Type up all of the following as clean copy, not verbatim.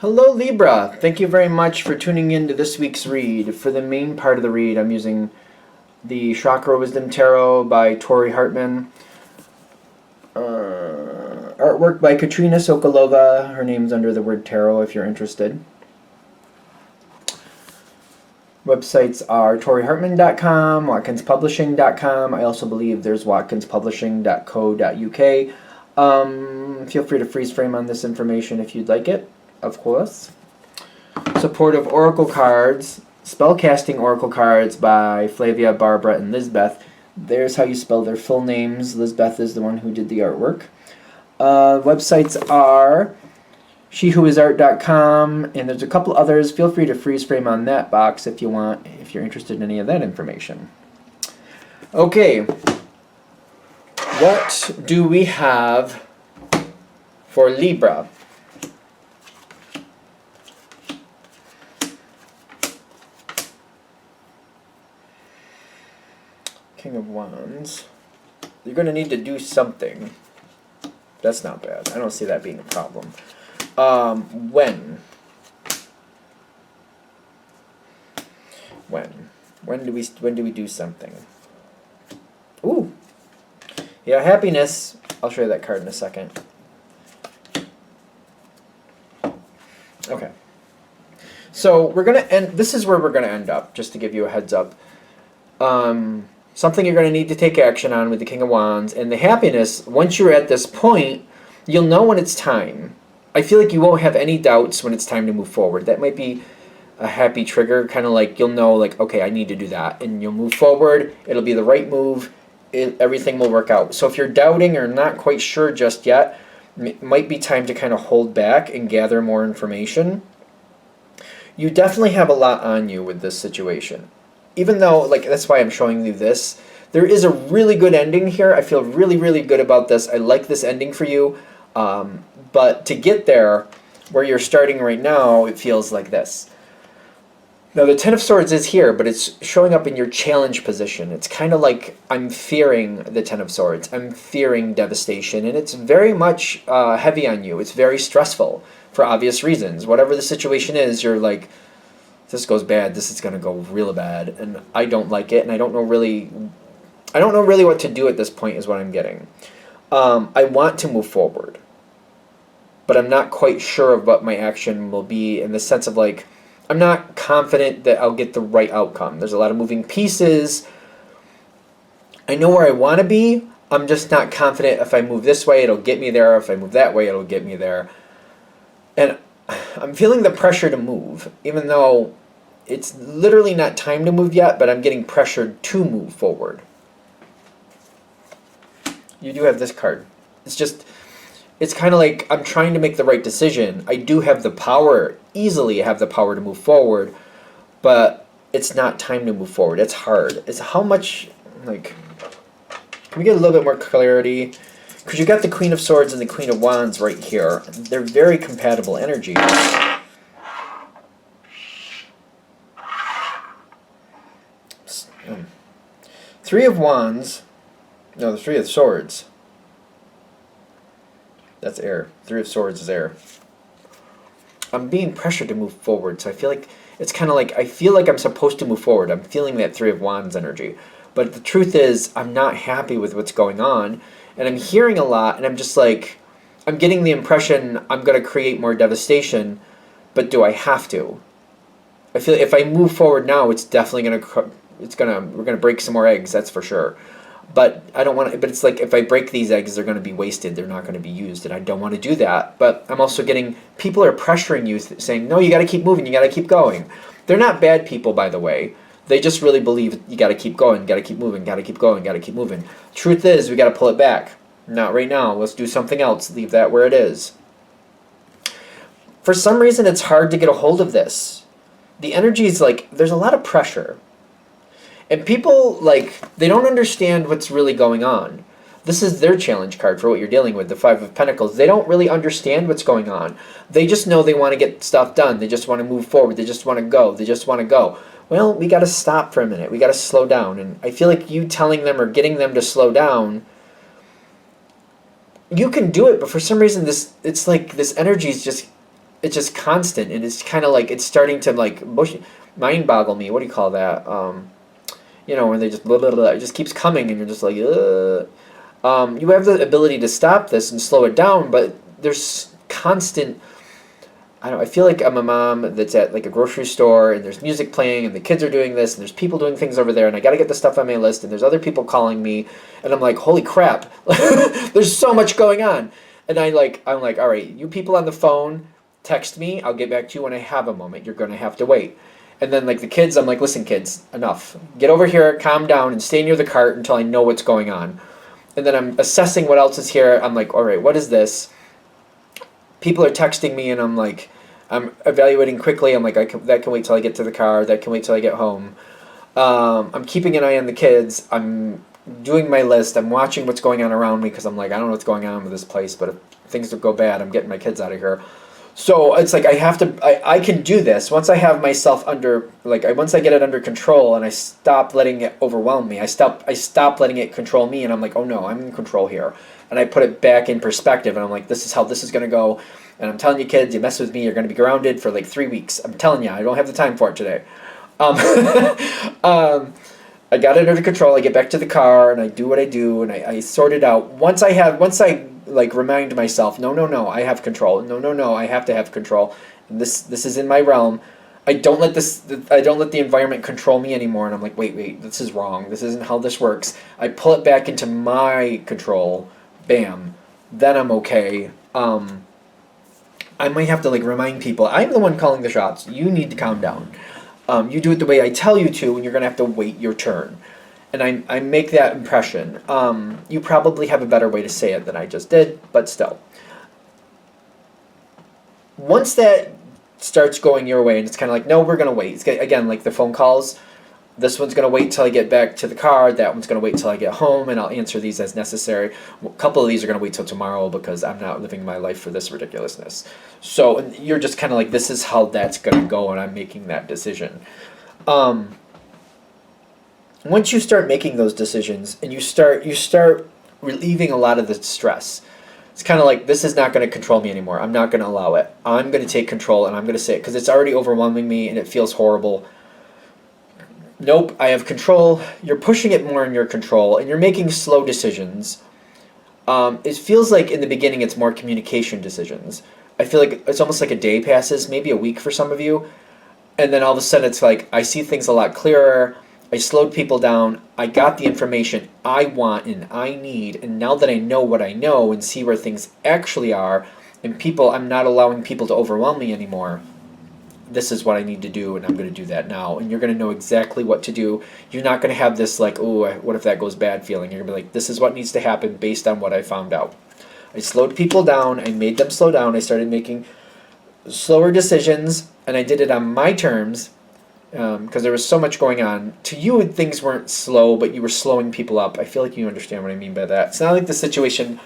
Hello Libra, thank you very much for tuning in to this week's read. For the main part of the read, I'm using the Chakra Wisdom Tarot by Tori Hartman. Artwork by Katrina Sokolova. Her name's under the word tarot if you're interested. Websites are torihartman.com, watkinspublishing.com. I also believe there's watkinspublishing.co.uk. Feel free to freeze frame on this information if you'd like it, of course. Supportive Oracle Cards, Spellcasting Oracle Cards by Flavia, Barbara, and Lizbeth. There's how you spell their full names. Lizbeth is the one who did the artwork. Websites are shewhoisart.com, and there's a couple others. Feel free to freeze frame on that box if you want, if you're interested in any of that information. Okay, what do we have for Libra? King of Wands. You're going to need to do something. That's not bad. I don't see that being a problem. When? When do we do something? Ooh. Yeah, happiness. I'll show you that card in a second. Okay. So we're going to end, this is where we're going to end up, just to give you a heads up. Something you're going to need to take action on with the King of Wands. And the happiness, once you're at this point, you'll know when it's time. I feel like you won't have any doubts when it's time to move forward. That might be a happy trigger, kind of like you'll know, like, okay, I need to do that. And you'll move forward. It'll be the right move. Everything will work out. So if you're doubting or not quite sure just yet, it might be time to kind of hold back and gather more information. You definitely have a lot on you with this situation. Even though, like, that's why I'm showing you this. There is a really good ending here. I feel really, really good about this. I like this ending for you. But to get there, where you're starting right now, it feels like this. Now, the Ten of Swords is here, but it's showing up in your challenge position. It's kind of like I'm fearing the Ten of Swords. I'm fearing devastation, and it's very much heavy on you. It's very stressful for obvious reasons. Whatever the situation is, you're like, this goes bad, this is going to go real bad, and I don't like it, and I don't know really what to do at this point is what I'm getting. I want to move forward, but I'm not quite sure of what my action will be, in the sense of, like, I'm not confident that I'll get the right outcome. There's a lot of moving pieces. I know where I want to be. I'm just not confident if I move this way, it'll get me there. If I move that way, it'll get me there. And I'm feeling the pressure to move, even though it's literally not time to move yet, but I'm getting pressured to move forward. You do have this card. It's kind of like I'm trying to make the right decision. I do have the power, easily have the power to move forward, but it's not time to move forward. It's hard. It's how much, like, can we get a little bit more clarity? Because you got the Queen of Swords and the Queen of Wands right here. They're very compatible energies. Three of Wands. No, the Three of Swords. That's air. Three of Swords is air. I'm being pressured to move forward, so I feel like it's kind of like I feel like I'm supposed to move forward. I'm feeling that Three of Wands energy. But the truth is, I'm not happy with what's going on, and I'm hearing a lot, and I'm just like, I'm getting the impression I'm going to create more devastation, but do I have to? I feel if I move forward now, it's definitely we're going to break some more eggs, that's for sure. But I don't want to, but it's like if I break these eggs, they're going to be wasted. They're not going to be used, and I don't want to do that. But I'm also getting, people are pressuring you, saying, no, you got to keep moving, you got to keep going. They're not bad people, by the way. They just really believe you got to keep going, got to keep moving, got to keep going, got to keep moving. Truth is, we got to pull it back. Not right now. Let's do something else. Leave that where it is. For some reason, it's hard to get a hold of this. The energy is like, there's a lot of pressure. And people, like, they don't understand what's really going on. This is their challenge card for what you're dealing with, the Five of Pentacles. They don't really understand what's going on. They just know they want to get stuff done. They just want to move forward. They just want to go. They just want to go. Well, we got to stop for a minute. We got to slow down. And I feel like you telling them or getting them to slow down, you can do it, but for some reason it's like this energy is just it's just constant, and it's kind of like it's starting to like mind boggle me. What do you call that? When they just blah, blah, blah, it just keeps coming, and you're just like, ugh. You have the ability to stop this and slow it down, but there's constant. I feel like I'm a mom that's at like a grocery store, and there's music playing, and the kids are doing this, and there's people doing things over there, and I got to get the stuff on my list, and there's other people calling me, and I'm like, holy crap, there's so much going on, and I'm like, all right, you people on the phone, text me, I'll get back to you when I have a moment. You're gonna have to wait. And then like the kids, I'm like, listen, kids, enough. Get over here, calm down, and stay near the cart until I know what's going on. And then I'm assessing what else is here. I'm like, all right, what is this? People are texting me, and I'm like, I'm evaluating quickly. I'm like, that can wait till I get to the car. That can wait till I get home. I'm keeping an eye on the kids. I'm doing my list. I'm watching what's going on around me because I'm like, I don't know what's going on with this place, but if things go bad, I'm getting my kids out of here. So it's like I can do this once I have myself once I get it under control, and I stop letting it overwhelm me. I stop letting it control me, and I'm like, oh no, I'm in control here. And I put it back in perspective, and I'm like, this is how this is going to go. And I'm telling you, kids, you mess with me, you're going to be grounded for like 3 weeks. I'm telling you, I don't have the time for it today. I got it under control. I get back to the car, and I do what I do, and I sort it out. Once I like remind myself, no, I have control. No, I have to have control. And this is in my realm. I don't let the environment control me anymore. And I'm like, wait, this is wrong. This isn't how this works. I pull it back into my control. Bam. Then I'm okay. I might have to like remind people, I'm the one calling the shots. You need to calm down. You do it the way I tell you to, and you're gonna have to wait your turn. And I make that impression. You probably have a better way to say it than I just did, but still. Once that starts going your way, and it's kind of like, no, we're going to wait. It's, again, like the phone calls. This one's going to wait till I get back to the car. That one's going to wait till I get home, and I'll answer these as necessary. A couple of these are going to wait till tomorrow because I'm not living my life for this ridiculousness. So you're just kind of like, this is how that's going to go, and I'm making that decision. Once you start making those decisions and you start relieving a lot of the stress, it's kind of like, this is not going to control me anymore. I'm not going to allow it. I'm going to take control, and I'm going to say it because it's already overwhelming me and it feels horrible. Nope, I have control. You're pushing it more in your control, and you're making slow decisions. It feels like in the beginning it's more communication decisions. I feel like it's almost like a day passes, maybe a week for some of you, and then all of a sudden it's like, I see things a lot clearer. I slowed people down. I got the information I want and I need. And now that I know what I know and see where things actually are, and I'm not allowing people to overwhelm me anymore. This is what I need to do, and I'm going to do that now. And you're going to know exactly what to do. You're not going to have this like, oh, what if that goes bad feeling. You're going to be like, this is what needs to happen based on what I found out. I slowed people down. I made them slow down. I started making slower decisions, and I did it on my terms. Because there was so much going on. To you, things weren't slow, but you were slowing people up. I feel like you understand what I mean by that. It's not like the situation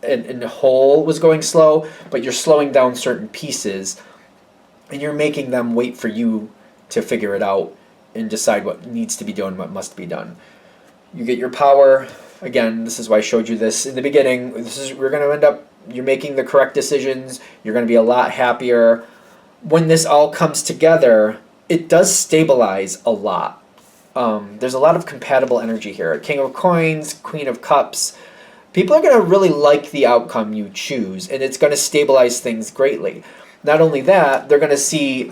in the whole was going slow, but you're slowing down certain pieces, and you're making them wait for you to figure it out and decide what needs to be done, what must be done. You get your power. Again, this is why I showed you this in the beginning. We're going to end up, you're making the correct decisions. You're going to be a lot happier. When this all comes together, it does stabilize a lot. There's a lot of compatible energy here. King of Coins, Queen of Cups. People are going to really like the outcome you choose, and it's going to stabilize things greatly. Not only that, they're going to see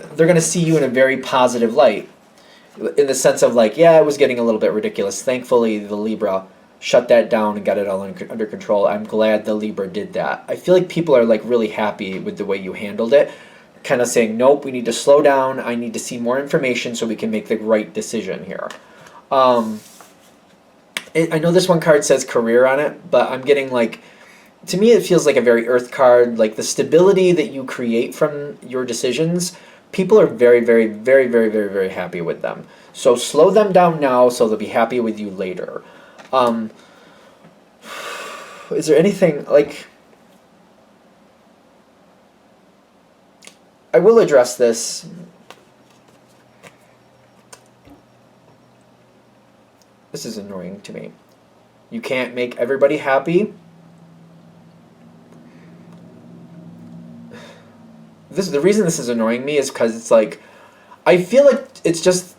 you in a very positive light, in the sense of like, yeah, it was getting a little bit ridiculous. Thankfully, the Libra shut that down and got it all under control. I'm glad the Libra did that. I feel like people are like really happy with the way you handled it. Kind of saying, nope, we need to slow down. I need to see more information so we can make the right decision here. I know this one card says career on it, but I'm getting like, to me it feels like a very earth card, like the stability that you create from your decisions. People are very, very, very, very, very, very happy with them. So slow them down now so they'll be happy with you later. Is there anything like... I will address this. This is annoying to me. You can't make everybody happy. the reason this is annoying me is because it's like, I feel like it's just,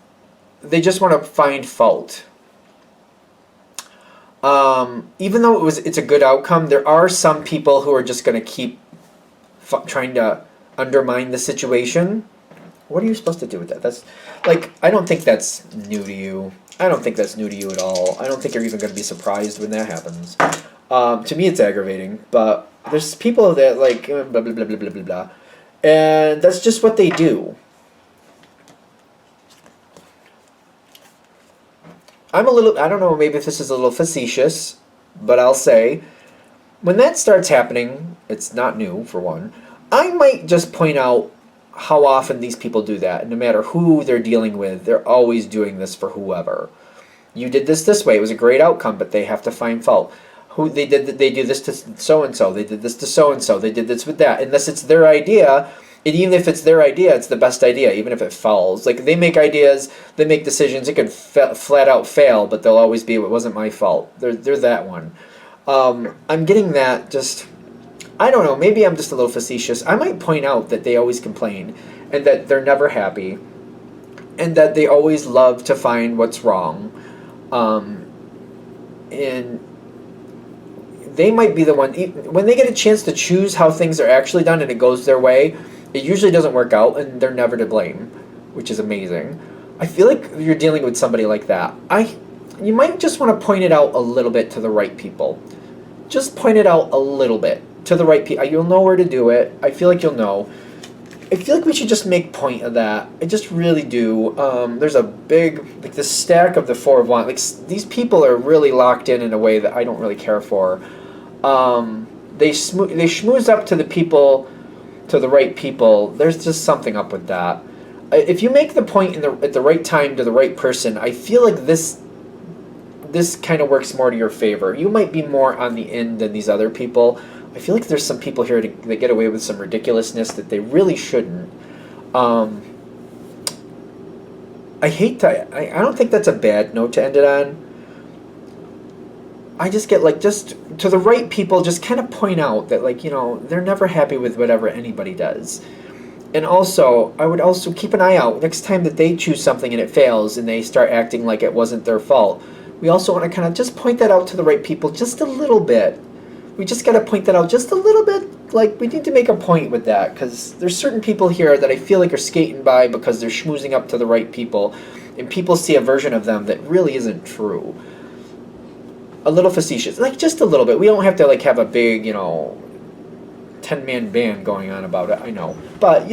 they just want to find fault. Even though it's a good outcome, there are some people who are just going to keep trying to undermine the situation. What are you supposed to do with that? That's like, I don't think that's new to you. I don't think that's new to you at all. I don't think you're even going to be surprised when that happens. To me, it's aggravating, but there's people that like blah blah blah blah blah blah blah, and that's just what they do. I don't know, maybe if this is a little facetious, but I'll say, when that starts happening, it's not new, for one, I might just point out how often these people do that. And no matter who they're dealing with, they're always doing this for whoever. You did this way, it was a great outcome, but they have to find fault. They do this to so-and-so, they did this to so-and-so, they did this with that. Unless it's their idea, and even if it's their idea, it's the best idea, even if it falls. Like, they make ideas, they make decisions, it could flat out fail, but they'll always be, it wasn't my fault. They're that one. I'm getting that just, I don't know, maybe I'm just a little facetious. I might point out that they always complain, and that they're never happy, and that they always love to find what's wrong. And they might be the one, when they get a chance to choose how things are actually done and it goes their way, it usually doesn't work out, and they're never to blame, which is amazing. I feel like you're dealing with somebody like that. You might just want to point it out a little bit to the right people. Just point it out a little bit to the right people. You'll know where to do it. I feel like you'll know. I feel like we should just make point of that. I just really do. There's a big, like, the stack of the Four of Wands. Like, these people are really locked in a way that I don't really care for. They schmooze up to the people, to the right people. There's just something up with that. If you make the point at the right time to the right person, I feel like this kind of works more to your favor. You might be more on the end than these other people. I feel like there's some people here that get away with some ridiculousness that they really shouldn't. I don't think that's a bad note to end it on. I just get, like, just to the right people, just kind of point out that, like, you know, they're never happy with whatever anybody does. And also, I would also keep an eye out next time that they choose something and it fails and they start acting like it wasn't their fault. We also want to kind of just point that out to the right people just a little bit. We just got to point that out just a little bit. Like, we need to make a point with that, because there's certain people here that I feel like are skating by because they're schmoozing up to the right people, and people see a version of them that really isn't true. A little facetious, like, just a little bit. We don't have to, like, have a big, 10-man band going on about it, I know. But,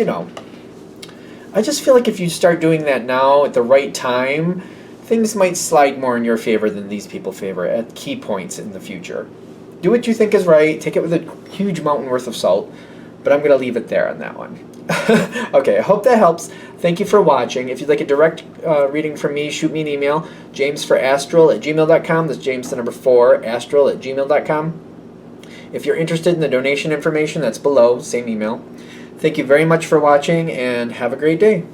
I just feel like if you start doing that now at the right time, things might slide more in your favor than these people favor at key points in the future. Do what you think is right. Take it with a huge mountain worth of salt. But I'm going to leave it there on that one. Okay, I hope that helps. Thank you for watching. If you'd like a direct reading from me, shoot me an email. jamesforastral@gmail.com. That's James the number 4, astral@gmail.com. If you're interested in the donation information, that's below. Same email. Thank you very much for watching, and have a great day.